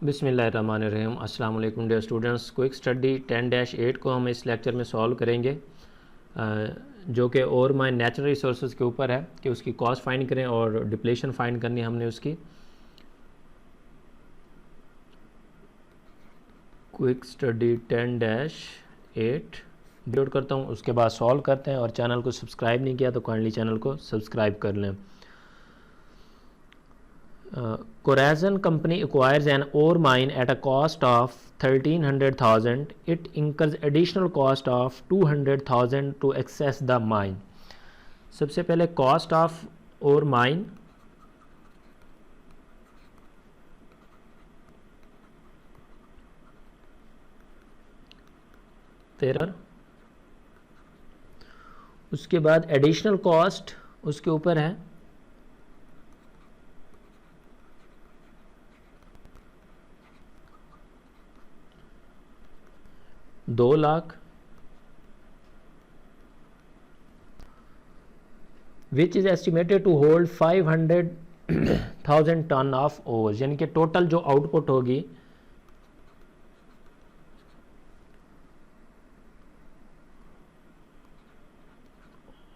बिस्मिल्लाहिर्रहमानिर्रहीम। अस्सलाम वालेकुम डियर स्टूडेंट्स। क्विक स्टडी 10-8 को हम इस लेक्चर में सॉल्व करेंगे, जो कि और माय नेचुरल रिसोर्सेज के ऊपर है कि उसकी कॉस्ट फाइंड करें और डिप्लेशन फाइंड करनी है हमने उसकी। क्विक स्टडी 10-8 अपलोड करता हूँ, उसके बाद सॉल्व करते हैं। और चैनल को सब्सक्राइब नहीं किया तो काइंडली चैनल को सब्सक्राइब कर लें। Corazon company acquires an ore mine at a cost of 1300,000. It incurs additional cost of 200,000 to access the mine. सबसे पहले cost of ore mine तेरह, उसके बाद एडिशनल कॉस्ट उसके ऊपर है 2 lakh, which is estimated to hold 500,000 ton of ore, यानी कि टोटल जो आउटपुट होगी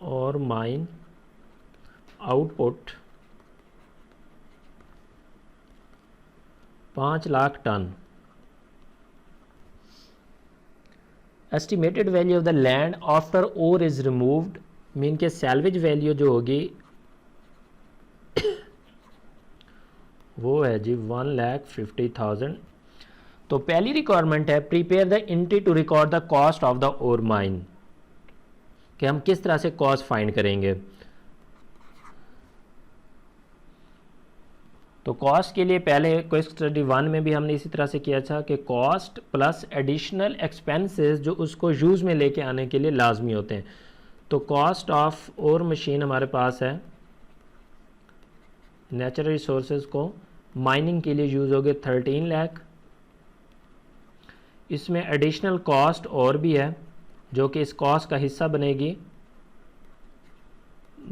और mine output 5 lakh ton. Estimated value of the land after ore is removed, mean के सैल्वेज वैल्यू जो होगी वो है जी 1,50,000। तो पहली रिक्वायरमेंट है prepare the entry to record the cost of the ore mine, कि हम किस तरह से कॉस्ट फाइंड करेंगे। तो कॉस्ट के लिए पहले क्विक स्टडी 1 में भी हमने इसी तरह से किया था कि कॉस्ट प्लस एडिशनल एक्सपेंसेस जो उसको यूज़ में लेके आने के लिए लाजमी होते हैं। तो कॉस्ट ऑफ और मशीन हमारे पास है, नेचुरल रिसोर्सेज को माइनिंग के लिए यूज़ हो गए 13 लाख। इसमें एडिशनल कॉस्ट और भी है जो कि इस कॉस्ट का हिस्सा बनेगी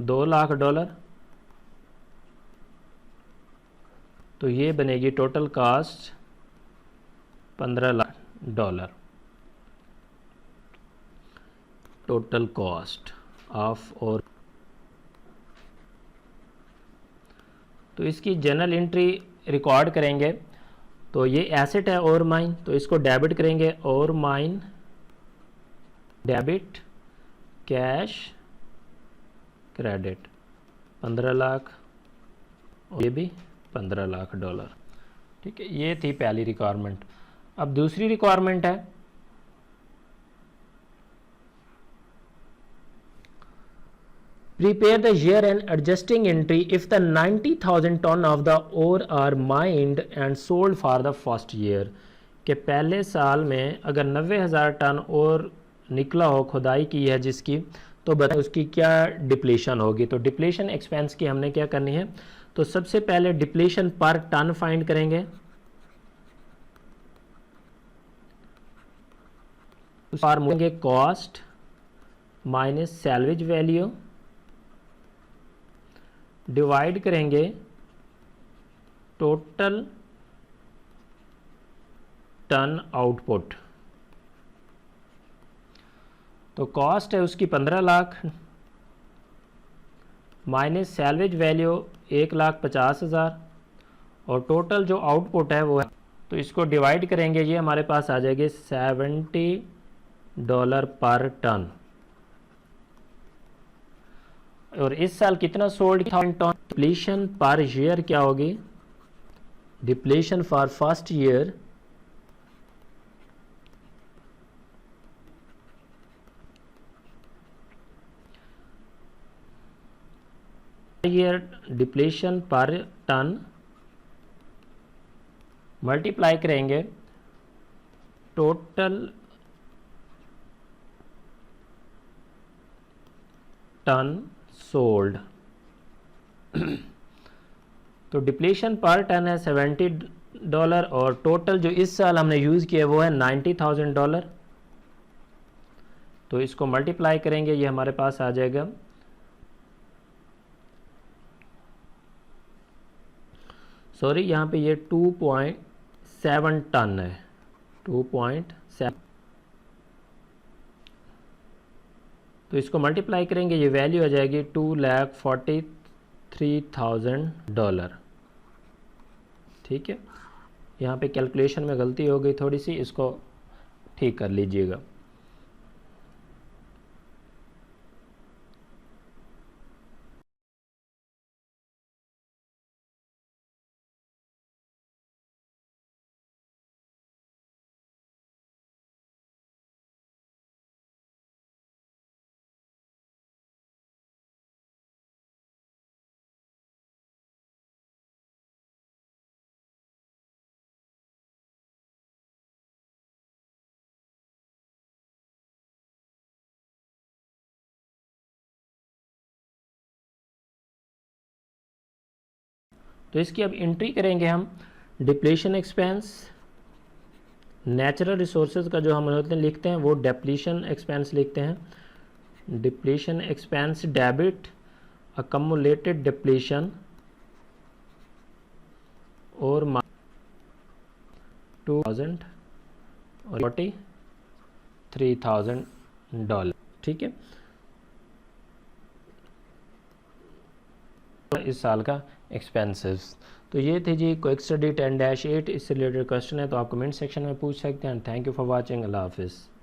$2 लाख। तो ये बनेगी total cost $15 lakh, total cost of. और तो इसकी जनरल एंट्री रिकॉर्ड करेंगे। तो ये एसेट है और माइन, तो इसको डेबिट करेंगे, और mine debit cash credit 15 lakh, और ये भी $15 लाख। ठीक है, ये थी पहली रिक्वायरमेंट। अब दूसरी रिक्वायरमेंट है prepare the year end adjusting entry if the 90,000 ton of the ore are mined and sold for the first year, के पहले साल में अगर 90,000 टन और निकला हो, खुदाई की है जिसकी, तो बताएं उसकी क्या डिप्लीशन होगी। तो डिप्लीशन एक्सपेंस की हमने क्या करनी है, तो सबसे पहले डिप्लीशन पर टन फाइंड करेंगे। Formula cost minus salvage value divide करेंगे टोटल टन आउटपुट। तो कॉस्ट है उसकी 15 लाख माइनस सैल्वेज वैल्यू 1,50,000 और टोटल जो आउटपुट है वो है, तो इसको डिवाइड करेंगे, ये हमारे पास आ जाएगी $70 पर टन। और इस साल कितना sold ton. Depletion per year क्या होगी, depletion for first year year depletion per ton multiply करेंगे टोटल टन सोल्ड। तो डिप्लीशन पर टन है $70 और टोटल जो इस साल हमने यूज़ किया वो है $90,000। तो इसको मल्टीप्लाई करेंगे, ये हमारे पास आ जाएगा सॉरी यहाँ पे ये 2.6 2.7 टन है, 2.7। तो इसको मल्टीप्लाई करेंगे, ये वैल्यू आ जाएगी $2,43,000। ठीक है, यहाँ पे कैलकुलेशन में गलती हो गई थोड़ी सी, इसको ठीक कर लीजिएगा। तो इसकी अब एंट्री करेंगे हम। डिप्लीशन एक्सपेंस, नेचुरल रिसोर्सेज का जो हम लिखते हैं वो डिप्लीशन एक्सपेंस लिखते हैं। डिप्लीशन एक्सपेंस डेबिट अकमुलेटेड डिप्लीशन और $43,000। ठीक है, इस साल का एक्सपेंसेस। तो ये थे जी क्विक स्टडी 10-8। इससे रिलेटेड क्वेश्चन है तो आप कमेंट सेक्शन में पूछ सकते हैं। Thank you for watching. Allah हाफिज़।